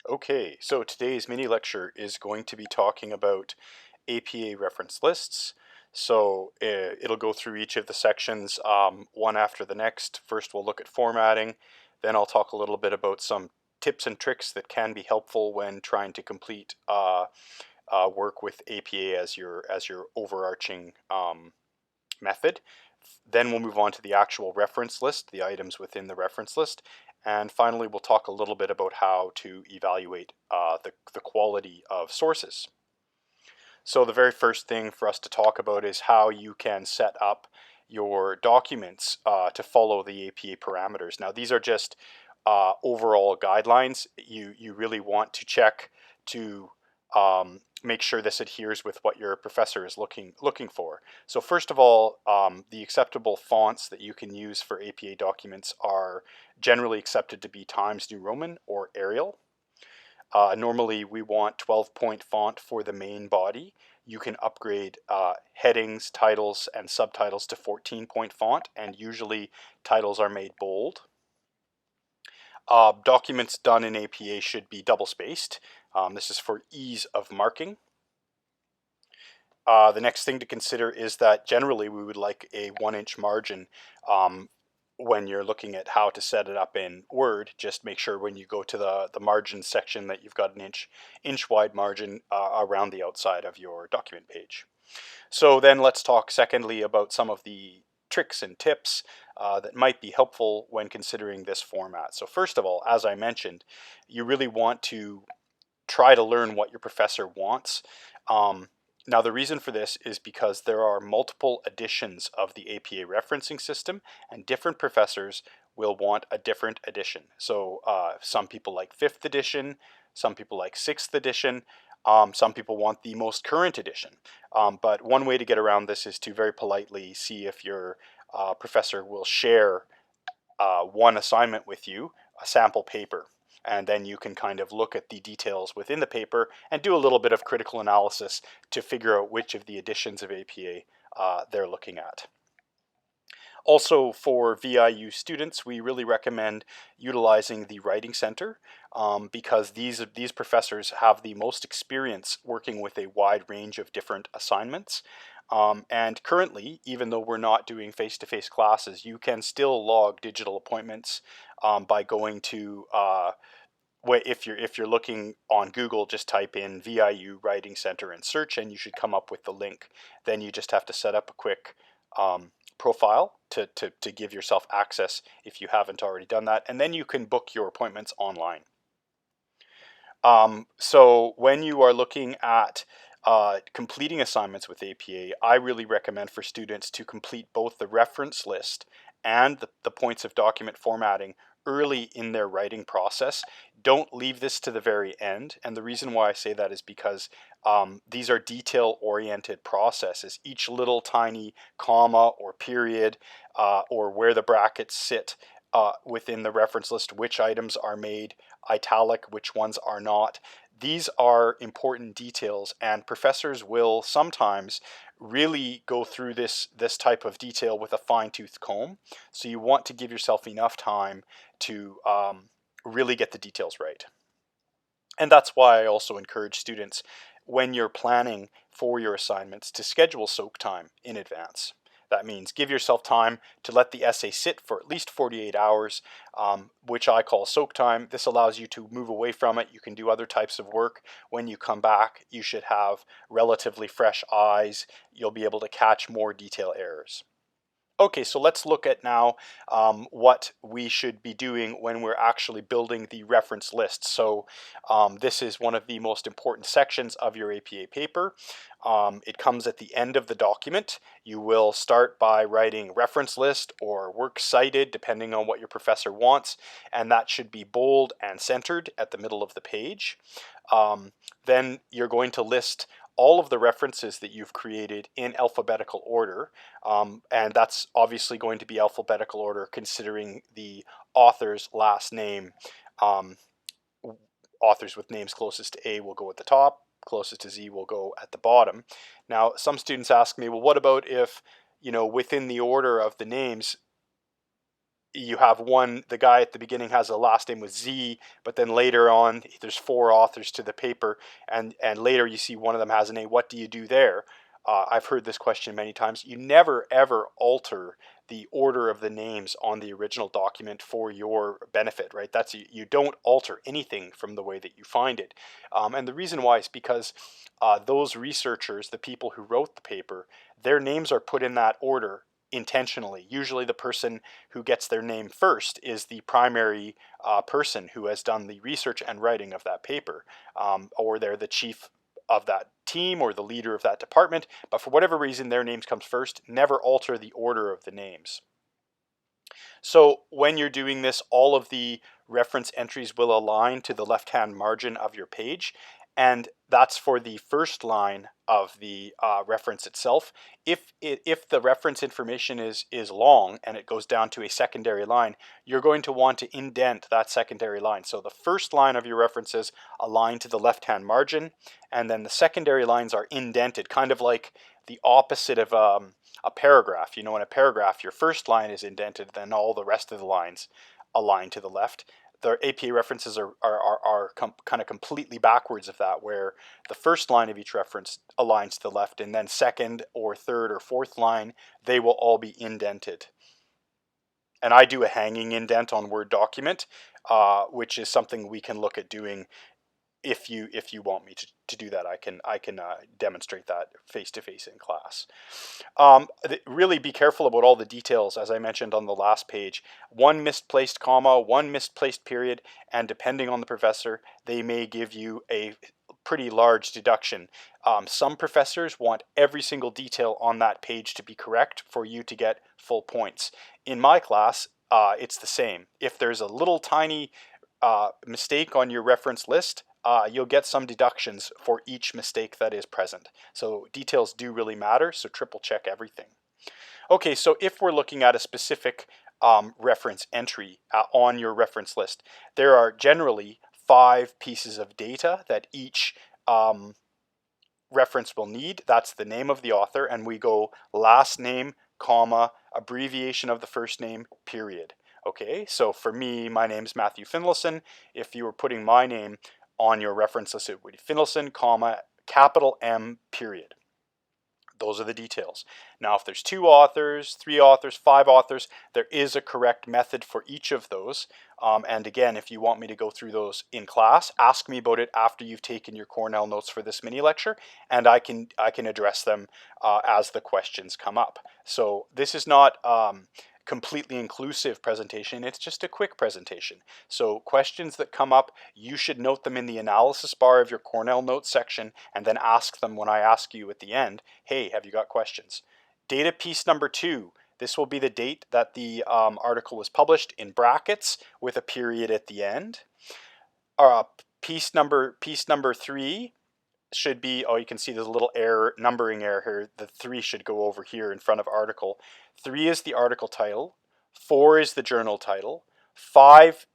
Okay, so today's mini lecture is going to be talking about APA reference lists. So it'll go through each of the sections one after the next. First we'll look at formatting, then I'll talk a little bit about some tips and tricks that can be helpful when trying to complete work with APA as your overarching method. Then we'll move on to the actual reference list, the items within the reference list. And finally, we'll talk a little bit about how to evaluate the quality of sources. So the very first thing for us to talk about is how you can set up your documents to follow the APA parameters. Now, these are just overall guidelines. You really want to check to make sure this adheres with what your professor is looking for. So first of all, the acceptable fonts that you can use for APA documents are generally accepted to be Times New Roman or Arial. Normally we want 12-point font for the main body. You can upgrade headings, titles, and subtitles to 14-point font, and usually titles are made bold. Documents done in APA should be double-spaced. This is for ease of marking. The next thing to consider is that generally we would like a 1-inch margin when you're looking at how to set it up in Word. Just make sure when you go to the margin section that you've got an inch wide margin around the outside of your document page. So then let's talk secondly about some of the tricks and tips that might be helpful when considering this format. So first of all, as I mentioned, you really want to try to learn what your professor wants. Now, the reason for this is because there are multiple editions of the APA referencing system, and different professors will want a different edition. So some people like 5th edition, some people like 6th edition, some people want the most current edition. But one way to get around this is to very politely see if your professor will share one assignment with you, a sample paper. And then you can kind of look at the details within the paper and do a little bit of critical analysis to figure out which of the editions of APA they're looking at. Also, for VIU students, we really recommend utilizing the Writing Center because these professors have the most experience working with a wide range of different assignments. And currently, even though we're not doing face-to-face classes, you can still log digital appointments by going to if you're looking on Google, just type in VIU Writing Center and search, and you should come up with the link. Then you just have to set up a quick profile to give yourself access if you haven't already done that, and then you can book your appointments online. So when you are looking at completing assignments with APA, I really recommend for students to complete both the reference list and the points of document formatting early in their writing process. Don't leave this to the very end. And the reason why I say that is because these are detail-oriented processes. Each little tiny comma or period or where the brackets sit within the reference list, which items are made italic, which ones are not. These are important details, and professors will sometimes really go through this type of detail with a fine-tooth comb. So you want to give yourself enough time to really get the details right. And that's why I also encourage students, when you're planning for your assignments, to schedule soak time in advance. That means give yourself time to let the essay sit for at least 48 hours, which I call soak time. This allows you to move away from it. You can do other types of work. When you come back, you should have relatively fresh eyes. You'll be able to catch more detail errors. Okay, so let's look at now what we should be doing when we're actually building the reference list. So this is one of the most important sections of your APA paper. It comes at the end of the document. You will start by writing reference list or works cited, depending on what your professor wants, and that should be bold and centered at the middle of the page. Then you're going to list all of the references that you've created in alphabetical order, and that's obviously going to be alphabetical order considering the author's last name. Um, Authors with names closest to A will go at the top, closest to Z will go at the bottom. Now, some students ask me, well, what about if, within the order of the names, you have one, the guy at the beginning has a last name with Z, but then later on there's 4 authors to the paper, and later you see one of them has an A. What do you do there? I've heard this question many times. You never ever alter the order of the names on the original document for your benefit, right? That's, you don't alter anything from the way that you find it. And the reason why is because those researchers, the people who wrote the paper, their names are put in that order intentionally. Usually the person who gets their name first is the primary person who has done the research and writing of that paper, or they're the chief of that team or the leader of that department, but for whatever reason their names comes first. Never alter the order of the names. So when you're doing this, all of the reference entries will align to the left-hand margin of your page, and that's for the first line of the reference itself. If the reference information is long and it goes down to a secondary line, you're going to want to indent that secondary line. So the first line of your references align to the left-hand margin, and then the secondary lines are indented, kind of like the opposite of a paragraph. You know, in a paragraph, your first line is indented, then all the rest of the lines align to the left. The APA references are kind of completely backwards of that, where the first line of each reference aligns to the left, and then second or third or fourth line, they will all be indented. And I do a hanging indent on Word document, which is something we can look at doing. If you want me to do that, I can demonstrate that face to face in class. Really be careful about all the details, as I mentioned on the last page. One misplaced comma, one misplaced period, and depending on the professor, they may give you a pretty large deduction. Some professors want every single detail on that page to be correct for you to get full points. In my class, it's the same. If there's a little tiny mistake on your reference list, you'll get some deductions for each mistake that is present. So details do really matter, so triple check everything. Okay, so if we're looking at a specific reference entry on your reference list, there are generally 5 pieces of data that each reference will need. That's the name of the author, and we go last name, comma, abbreviation of the first name, period. Okay, so for me, my name's Matthew Finlayson. If you were putting my name on your reference list, it would be Finlayson, comma, capital M, period. Those are the details. Now, if there's 2 authors, 3 authors, 5 authors, there is a correct method for each of those. And again, if you want me to go through those in class, ask me about it after you've taken your Cornell notes for this mini lecture, and I can address them as the questions come up. So this is not completely inclusive presentation, it's just a quick presentation. So questions that come up, you should note them in the analysis bar of your Cornell notes section, and then ask them when I ask you at the end, hey, have you got questions? Data piece number 2, this will be the date that the article was published in brackets with a period at the end. Piece number 3 should be, oh, you can see there's a little error, numbering error here. The 3 should go over here in front of article. 3 is the article title. 4 is the journal title. 5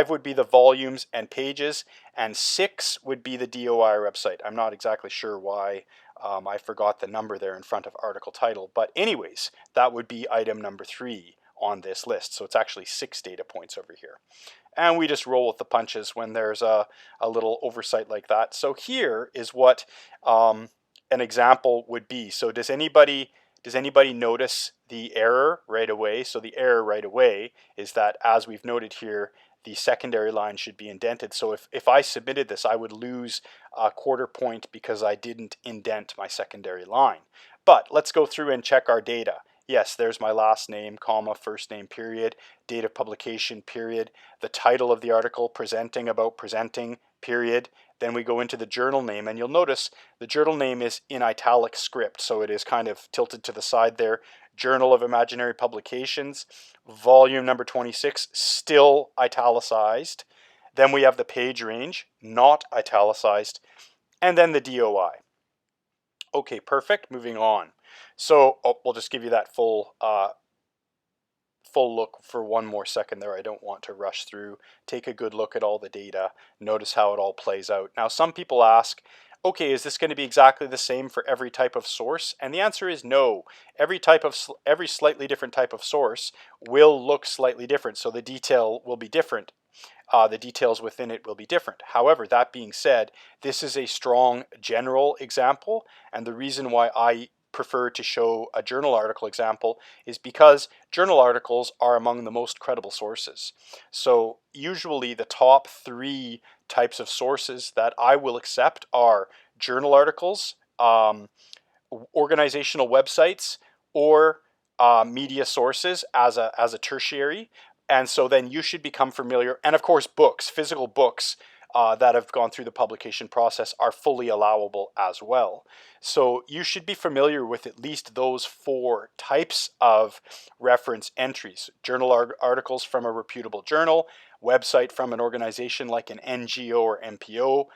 would be the volumes and pages, and 6 would be the DOI website. I'm not exactly sure why I forgot the number there in front of article title, but anyways, that would be item number 3 on this list. So it's actually 6 data points over here. And we just roll with the punches when there's a little oversight like that. So here is what an example would be. So does anybody notice the error right away? So the error right away is that, as we've noted here, the secondary line should be indented. So if I submitted this, I would lose a quarter point because I didn't indent my secondary line. But let's go through and check our data. Yes, there's my last name, comma, first name, period, date of publication, period, the title of the article, presenting about presenting, period. Then we go into the journal name, and you'll notice the journal name is in italic script, so it is kind of tilted to the side there. Journal of Imaginary Publications, volume number 26, still italicized. Then we have the page range, not italicized, and then the DOI. Okay, perfect, moving on. So we'll just give you that full look for one more second there. I don't want to rush through. Take a good look at all the data. Notice how it all plays out. Now, some people ask, Okay, is this going to be exactly the same for every type of source? And the answer is no. Every slightly different type of source will look slightly different, so the detail will be different. The details within it will be different. However, that being said, this is a strong general example, and the reason why I prefer to show a journal article example is because journal articles are among the most credible sources. So usually the top three types of sources that I will accept are journal articles, organizational websites, or media sources as a tertiary. And so then you should become familiar, and of course books, physical books that have gone through the publication process are fully allowable as well. So you should be familiar with at least those four types of reference entries: journal articles from a reputable journal, website from an organization like an NGO or NPO,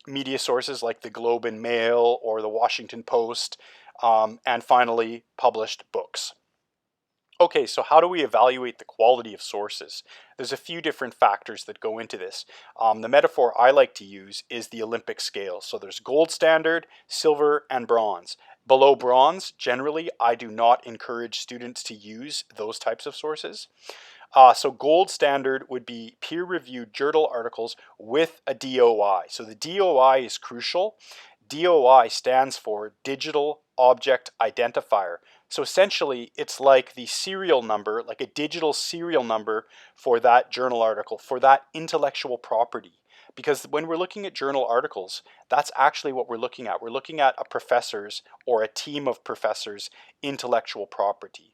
media sources like the Globe and Mail or the Washington Post, and finally, published books. Okay, so how do we evaluate the quality of sources? There's a few different factors that go into this. The metaphor I like to use is the Olympic scale. So there's gold standard, silver, and bronze. Below bronze, generally, I do not encourage students to use those types of sources. So gold standard would be peer-reviewed journal articles with a DOI. So the DOI is crucial. DOI stands for Digital Object Identifier. So essentially, it's like the serial number, like a digital serial number for that journal article, for that intellectual property. Because when we're looking at journal articles, that's actually what we're looking at. We're looking at a professor's or a team of professors' intellectual property.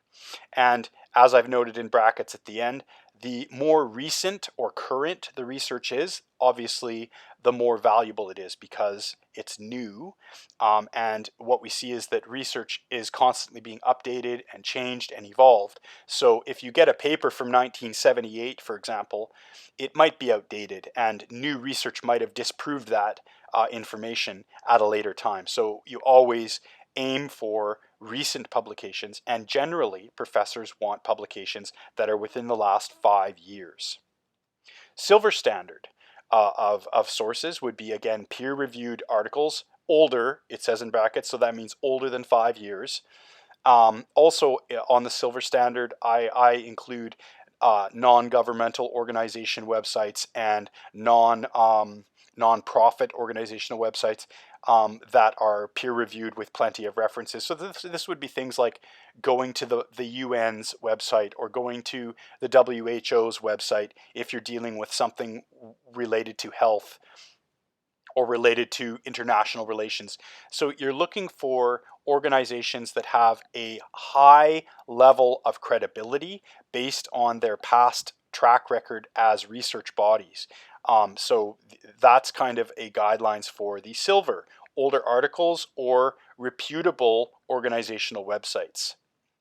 And as I've noted in brackets at the end, the more recent or current the research is, obviously the more valuable it is because it's new. And what we see is that research is constantly being updated and changed and evolved. So if you get a paper from 1978, for example, it might be outdated and new research might have disproved that information at a later time. So you always aim for recent publications, and generally professors want publications that are within the last 5 years. Silver standard of sources would be, again, peer-reviewed articles, older, it says in brackets, so that means older than 5 years. Also on the silver standard, I include non-governmental organization websites and non-profit organizational websites that are peer-reviewed with plenty of references. So this would be things like going to the UN's website or going to the WHO's website if you're dealing with something related to health or related to international relations. So you're looking for organizations that have a high level of credibility based on their past track record as research bodies. So that's kind of a guidelines for the silver, older articles or reputable organizational websites.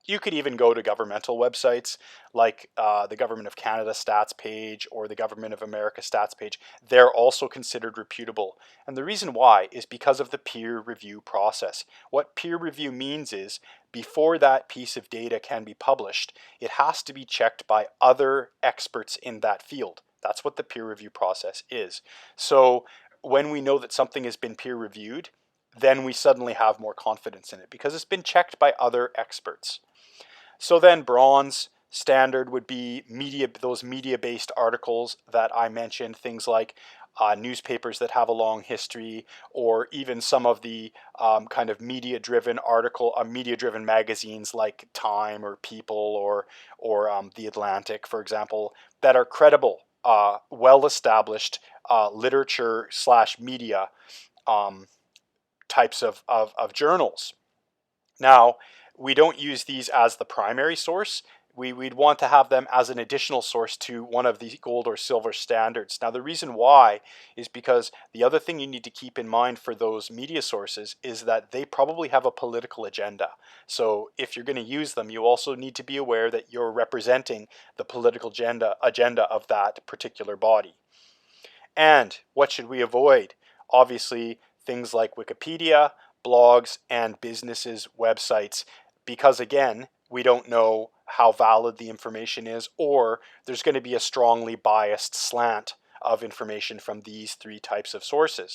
You could even go to governmental websites like the Government of Canada stats page or the Government of America stats page. They're also considered reputable. And the reason why is because of the peer review process. What peer review means is before that piece of data can be published, it has to be checked by other experts in that field. That's what the peer review process is. So when we know that something has been peer reviewed, then we suddenly have more confidence in it because it's been checked by other experts. So then bronze standard would be those media-based articles that I mentioned, things like newspapers that have a long history, or even some of the kind of media-driven media-driven magazines like Time or People or The Atlantic, for example, that are credible, well-established literature/media types of journals. Now, we don't use these as the primary source. We'd want to have them as an additional source to one of the gold or silver standards. Now, the reason why is because the other thing you need to keep in mind for those media sources is that they probably have a political agenda. So if you're going to use them, you also need to be aware that you're representing the political agenda of that particular body. And what should we avoid? Obviously, things like Wikipedia, blogs, and businesses' websites, because again, we don't know how valid the information is, or there's going to be a strongly biased slant of information from these three types of sources.